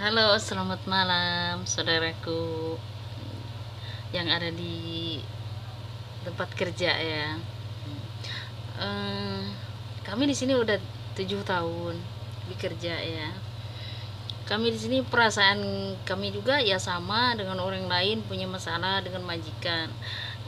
Halo, selamat malam saudaraku yang ada di tempat kerja ya. Eh, Kami di sini udah 7 tahun bekerja ya. Kami di sini perasaan kami juga ya sama dengan orang lain, punya masalah dengan majikan.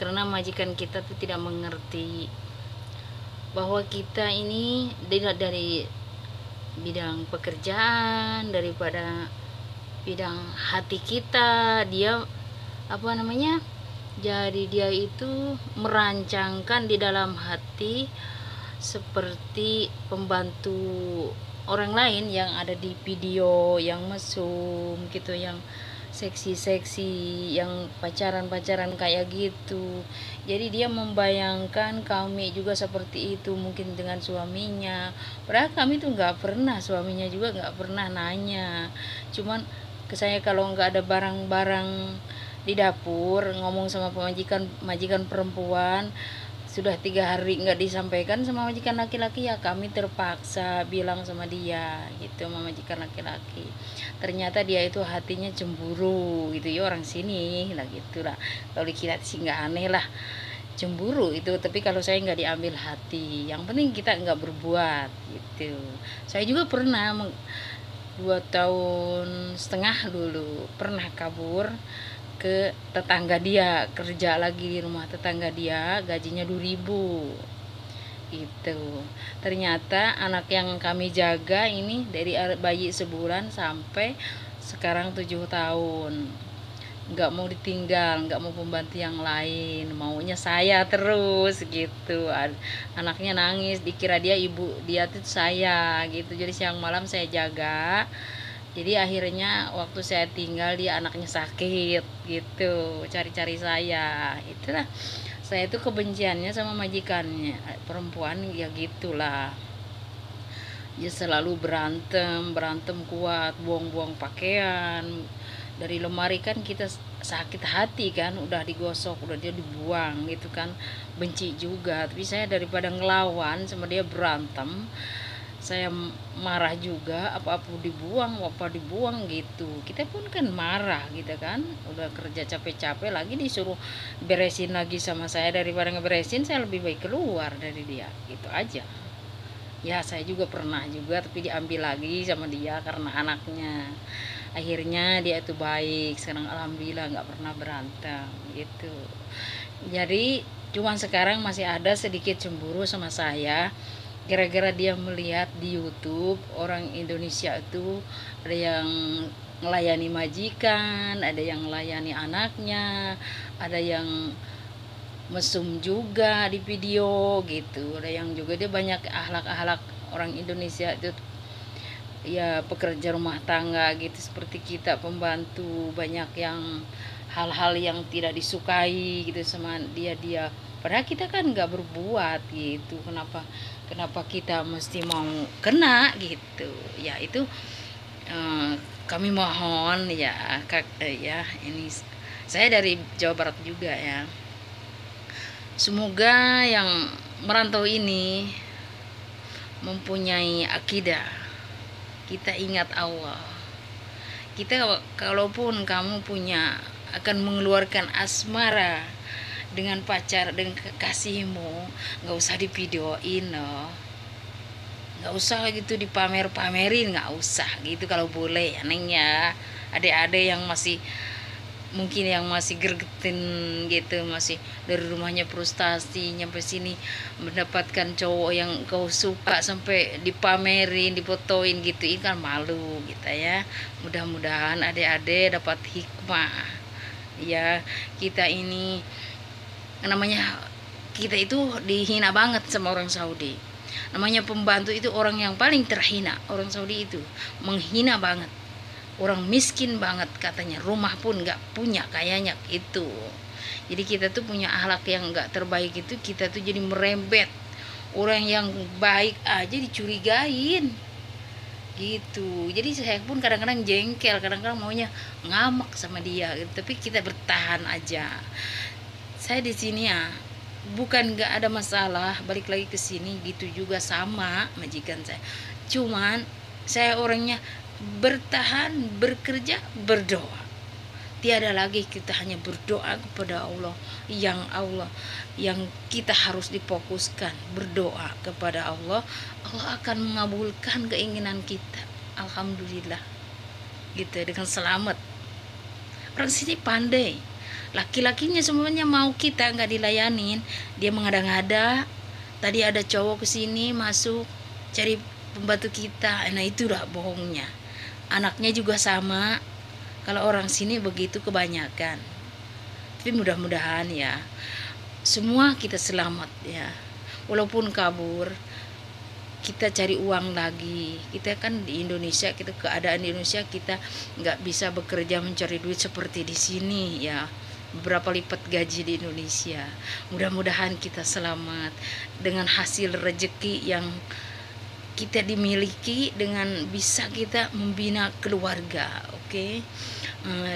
Karena majikan kita tuh tidak mengerti bahwa kita ini dari bidang pekerjaan, daripada bidang hati kita, dia apa namanya, jadi dia itu merancangkan di dalam hati seperti pembantu orang lain yang ada di video, yang mesum gitu, yang seksi-seksi, yang pacaran-pacaran kayak gitu. Jadi dia membayangkan kami juga seperti itu, mungkin dengan suaminya. Padahal kami tuh nggak pernah, suaminya juga nggak pernah nanya. Cuman ke saya kalau nggak ada barang-barang di dapur, ngomong sama pemajikan, majikan perempuan, sudah 3 hari nggak disampaikan sama majikan laki-laki, ya kami terpaksa bilang sama dia gitu, sama majikan laki-laki. Ternyata dia itu hatinya cemburu gitu ya, orang sini lah gitu lah. Kalau dikira sih nggak aneh lah, cemburu itu. Tapi kalau saya nggak diambil hati, yang penting kita nggak berbuat gitu. Saya juga pernah 2 tahun setengah dulu pernah kabur ke tetangga dia, kerja lagi di rumah tetangga dia, gajinya 2.000 itu. Ternyata anak yang kami jaga ini dari bayi sebulan sampai sekarang 7 tahun, nggak mau ditinggal, nggak mau pembantu yang lain, maunya saya terus gitu. Anaknya nangis, dikira dia ibu dia tuh saya gitu, jadi siang malam saya jaga. Jadi akhirnya waktu saya tinggal dia anaknya sakit gitu, cari-cari saya. Itulah, saya itu kebenciannya sama majikannya perempuan ya gitulah. Dia selalu berantem, berantem kuat, buang-buang pakaian dari lemari. Kan kita sakit hati kan, udah digosok, udah dia dibuang gitu kan, benci juga. Tapi saya daripada ngelawan sama dia berantem, saya marah juga, apa-apa dibuang, apa dibuang gitu. Kita pun kan marah gitu kan, udah kerja capek-capek lagi disuruh beresin lagi sama saya, daripada ngeberesin saya lebih baik keluar dari dia gitu aja. Ya saya juga pernah juga, tapi diambil lagi sama dia karena anaknya. Akhirnya dia itu baik sekarang, alhamdulillah nggak pernah berantem gitu. Jadi cuman sekarang masih ada sedikit cemburu sama saya, gara-gara dia melihat di YouTube orang Indonesia itu ada yang melayani majikan, ada yang melayani anaknya, ada yang mesum juga di video gitu, ada yang juga dia banyak akhlak-akhlak orang Indonesia itu ya, pekerja rumah tangga gitu seperti kita pembantu, banyak yang hal-hal yang tidak disukai gitu sama dia. Padahal kita kan nggak berbuat gitu, kenapa kenapa kita mesti mau kena gitu ya. Itu kami mohon ya ya ini saya dari Jawa Barat juga ya, semoga yang merantau ini mempunyai akidah, kita ingat Allah. Kita kalaupun kamu punya akan mengeluarkan asmara dengan pacar, dengan kekasihmu, nggak usah divideoin loh, nggak usah gitu dipamer-pamerin, nggak usah gitu kalau boleh ya neng ya. Adik-adik yang masih mungkin yang masih gergetin gitu, masih dari rumahnya frustasi nyampe sini mendapatkan cowok yang kau suka sampai dipamerin, difotoin gitu, ini kan malu gitu ya. Mudah-mudahan adik-adik dapat hikmah ya. Kita ini namanya, kita itu dihina banget sama orang Saudi. Namanya pembantu itu orang yang paling terhina. Orang Saudi itu menghina banget, orang miskin banget katanya, rumah pun nggak punya kayaknya itu. Jadi kita tuh punya akhlak yang nggak terbaik, itu kita tuh jadi merembet, orang yang baik aja dicurigain gitu. Jadi saya pun kadang-kadang jengkel, kadang-kadang maunya ngamak sama dia gitu. Tapi kita bertahan aja. Saya di sini ya bukan nggak ada masalah, balik lagi ke sini gitu juga sama majikan saya. Cuman saya orangnya bertahan, bekerja, berdoa. Tiada lagi kita hanya berdoa kepada Allah yang kita harus difokuskan. Berdoa kepada Allah, Allah akan mengabulkan keinginan kita. Alhamdulillah, gitu, dengan selamat. Orang sini pandai, laki-lakinya semuanya mau kita nggak dilayanin, dia mengada-ngada. Tadi ada cowok kesini masuk cari pembantu kita, nah itu udah bohongnya. Anaknya juga sama. Kalau orang sini begitu kebanyakan. Tapi mudah-mudahan ya semua kita selamat ya. Walaupun kabur, kita cari uang lagi. Kita kan di Indonesia, kita keadaan di Indonesia, kita nggak bisa bekerja mencari duit seperti di sini ya. Beberapa lipat gaji di Indonesia. Mudah-mudahan kita selamat dengan hasil rezeki yang kita dimiliki, dengan bisa kita membina keluarga, oke?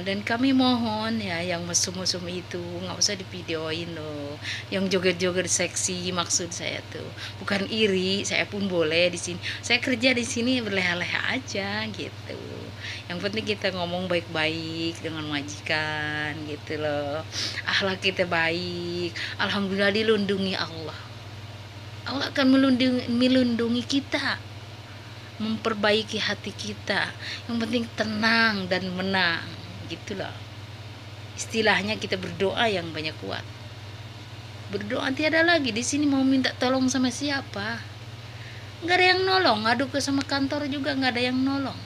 Dan kami mohon ya, yang mesum-mesum itu nggak usah divideoin loh, yang joget-joget seksi, maksud saya tuh bukan iri, saya pun boleh di sini, saya kerja di sini berleha-leha aja gitu. Yang penting kita ngomong baik-baik dengan majikan gitu loh, akhlak kita baik, alhamdulillah dilindungi Allah. Allah akan melindungi kita, memperbaiki hati kita. Yang penting tenang dan menang, gitulah. Istilahnya kita berdoa yang banyak kuat. Berdoa tiada lagi di sini mau minta tolong sama siapa. Nggak ada yang nolong, ngadu ke sama kantor juga nggak ada yang nolong.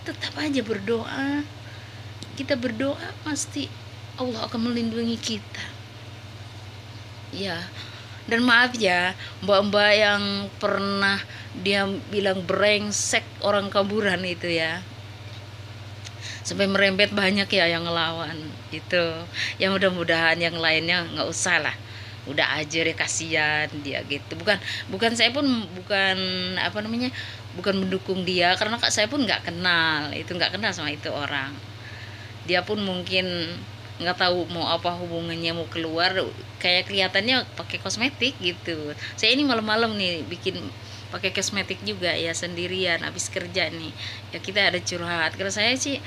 Tetap aja berdoa. Kita berdoa pasti Allah akan melindungi kita. Ya. Dan maaf ya, mbak-mbak yang pernah dia bilang brengsek orang kaburan itu ya, sampai merembet banyak ya yang ngelawan itu. Ya mudah-mudahan yang lainnya nggak usah lah, udah aja deh, kasihan dia gitu. Bukan saya pun bukan bukan mendukung dia, karena saya pun nggak kenal sama itu orang. Dia pun mungkin nggak tahu mau apa hubungannya, mau keluar kayak kelihatannya pakai kosmetik gitu. Saya ini malam-malam nih bikin pakai kosmetik juga ya, sendirian habis kerja nih ya, kita ada curhat. Karena saya sih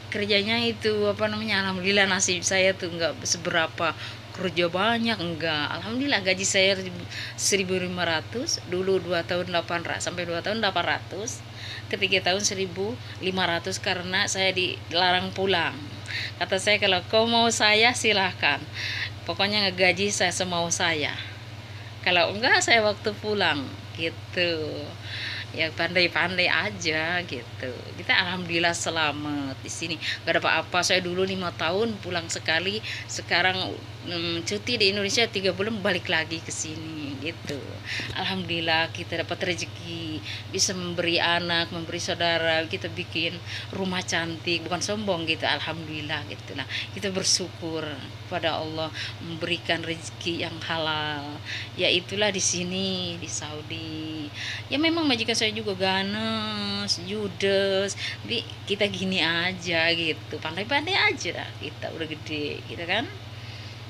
kerjanya itu alhamdulillah nasib saya tuh nggak seberapa kerja banyak, enggak. Alhamdulillah gaji saya 1.500 dulu, 2 tahun 800 sampai 2 tahun 800, ketiga tahun 1.500 karena saya dilarang pulang. Kata saya, kalau kau mau saya silahkan, pokoknya ngegaji saya semau saya, kalau enggak saya waktu pulang gitu ya. Pandai-pandai aja gitu. Kita alhamdulillah selamat di sini, gak ada apa-apa. Saya dulu 5 tahun pulang sekali, sekarang cuti di Indonesia 3 bulan balik lagi ke sini gitu. Alhamdulillah kita dapat rezeki, bisa memberi anak, memberi saudara, kita bikin rumah cantik, bukan sombong gitu. Alhamdulillah gitu lah, kita bersyukur pada Allah memberikan rezeki yang halal. Ya itulah di sini di Saudi. Ya memang majikan saya juga ganas, judes, tapi kita gini aja gitu, pandai-pandai aja lah, kita udah gede kita kan.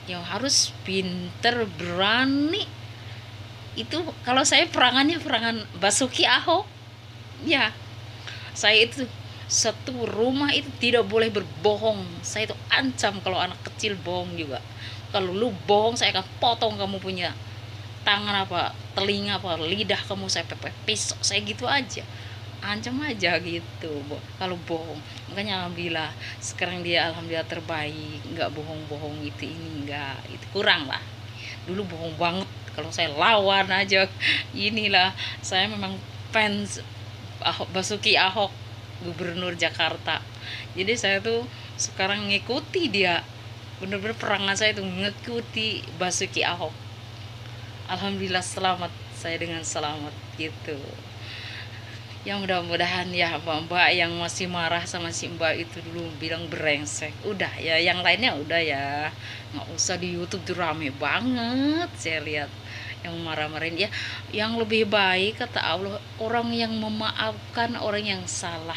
Ya harus pinter, berani. Itu kalau saya perangan Basuki Ahok ya. Saya itu satu rumah itu tidak boleh berbohong. Saya itu ancam kalau anak kecil bohong juga. Kalau lu bohong saya akan potong kamu punya tangan apa, telinga apa, lidah kamu saya pepet pisau, saya gitu aja, ancam aja gitu kalau bohong. Makanya alhamdulillah sekarang dia alhamdulillah terbaik, nggak bohong-bohong itu, ini nggak, itu kurang lah. Dulu bohong banget, kalau saya lawan aja. Inilah saya memang fans Basuki Ahok, gubernur Jakarta. Jadi saya tuh sekarang ngikuti dia, bener-bener perangan saya tuh ngikuti Basuki Ahok. Alhamdulillah selamat, saya dengan selamat gitu. Ya mudah-mudahan ya mbak-mbak yang masih marah sama si mbak itu dulu bilang brengsek, udah ya, yang lainnya udah ya, nggak usah di YouTube tuh rame banget saya lihat yang marah-marahin ya. Yang lebih baik kata Allah orang yang memaafkan orang yang salah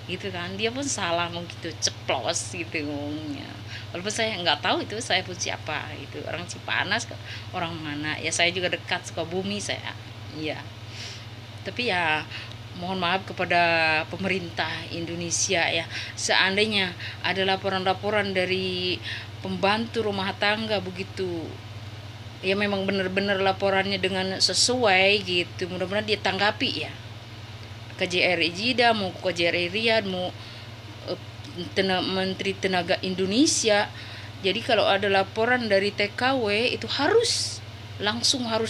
gitu kan. Dia pun salah mungkin tuh ceplos gitu ngomongnya, walaupun saya nggak tahu itu saya pun siapa, itu orang Cipanas orang mana ya, saya juga dekat Sukabumi saya, iya. Tapi ya mohon maaf kepada pemerintah Indonesia ya, seandainya ada laporan-laporan dari pembantu rumah tangga begitu ya, memang benar-benar laporannya dengan sesuai gitu, mudah-mudahan dia tanggapi ya. KJRI Jeddah, mau KJRI Riyadh, mau Menteri Tenaga Indonesia. Jadi kalau ada laporan dari TKW itu harus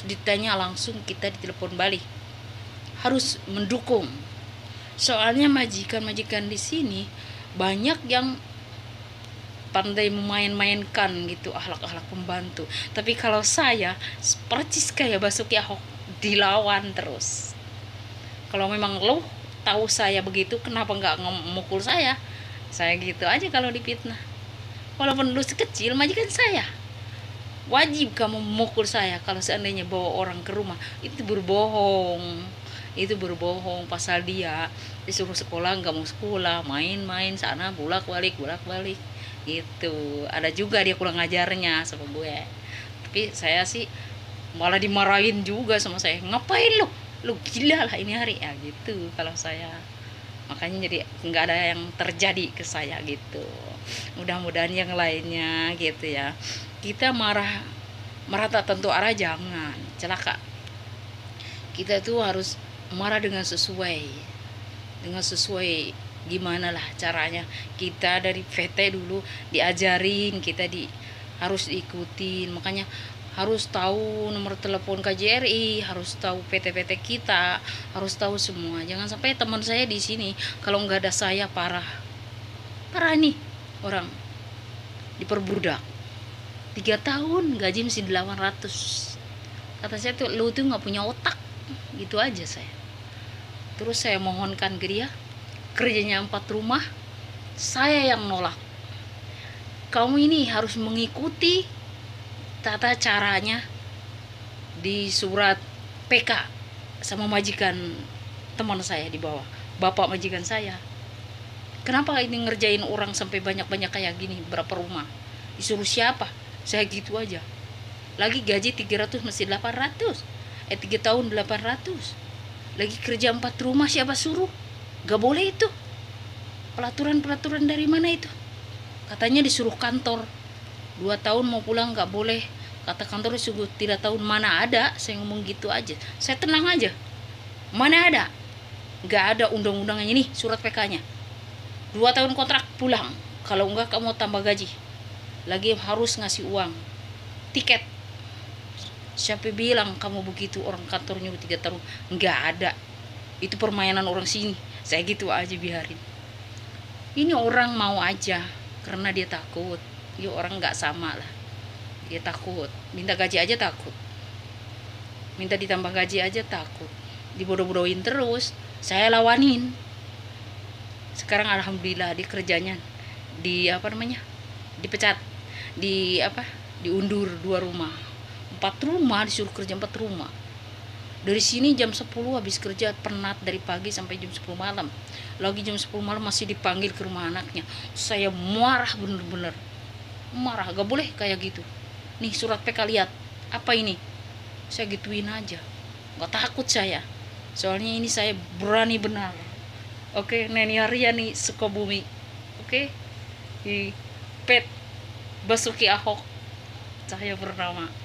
ditanya langsung, kita ditelepon balik, harus mendukung. Soalnya majikan-majikan di sini banyak yang pandai memain-mainkan gitu akhlak-akhlak pembantu. Tapi kalau saya percis kayak Basuki Ahok, dilawan terus. Kalau memang lo tahu saya begitu, kenapa nggak memukul saya gitu aja kalau dipitnah. Walaupun lu sekecil majikan saya, wajib kamu memukul saya kalau seandainya bawa orang ke rumah. Itu berbohong, pasal dia disuruh sekolah nggak mau sekolah, main-main sana bolak balik gitu. Ada juga dia kurang ajarnya sama gue, tapi saya sih malah dimarahin juga sama saya, ngapain lu gila lah ini hari ya gitu kalau saya. Makanya jadi nggak ada yang terjadi ke saya gitu. Mudah-mudahan yang lainnya gitu ya. Kita marah tak tentu arah, jangan celaka. Kita tuh harus marah dengan sesuai gimana lah caranya. Kita dari VT dulu diajarin, kita harus diikutin. Makanya harus tahu nomor telepon KJRI, harus tahu PT-PT kita, harus tahu semua. Jangan sampai teman saya di sini kalau nggak ada saya parah nih, orang diperbudak 3 tahun gaji mesti 800. Kata saya tuh, lu tuh nggak punya otak gitu aja saya. Terus saya mohonkan ke dia, kerjanya 4 rumah, saya yang nolak. Kamu ini harus mengikuti tata caranya di surat PK sama majikan teman saya di bawah, bapak majikan saya. Kenapa ini ngerjain orang sampai banyak-banyak kayak gini, berapa rumah? Disuruh siapa? Saya gitu aja. Lagi gaji 300 mesti 800. 3 tahun 800. Lagi kerja 4 rumah, siapa suruh? Gak boleh itu. Peraturan dari mana itu? Katanya disuruh kantor 2 tahun mau pulang gak boleh. Kata kantor disuruh 3 tahun, mana ada. Saya ngomong gitu aja, saya tenang aja. Mana ada, gak ada undang-undangnya ini, surat PK-nya 2 tahun kontrak pulang, kalau enggak kamu tambah gaji lagi, harus ngasih uang tiket. Siapa bilang kamu begitu, orang kantornya 3 tahun? Enggak ada, itu permainan orang sini. Saya gitu aja biarin. Ini orang mau aja karena dia takut. Ya orang nggak sama lah, dia takut. Minta gaji aja takut, minta ditambah gaji aja takut, dibodoh-bodohin terus. Saya lawanin. Sekarang alhamdulillah di kerjanya dipecat, diundur 2 rumah. 4 rumah disuruh kerja 4 rumah. Dari sini jam 10 habis kerja, penat dari pagi sampai jam 10 malam. Lagi jam 10 malam masih dipanggil ke rumah anaknya. Saya marah, bener-bener marah. Gak boleh kayak gitu. Nih surat PK, lihat apa ini. Saya gituin aja, gak takut saya. Soalnya ini saya berani benar. Oke, Neni Haryani Sukabumi. Oke, di Pet Basuki Ahok Cahayapurnama.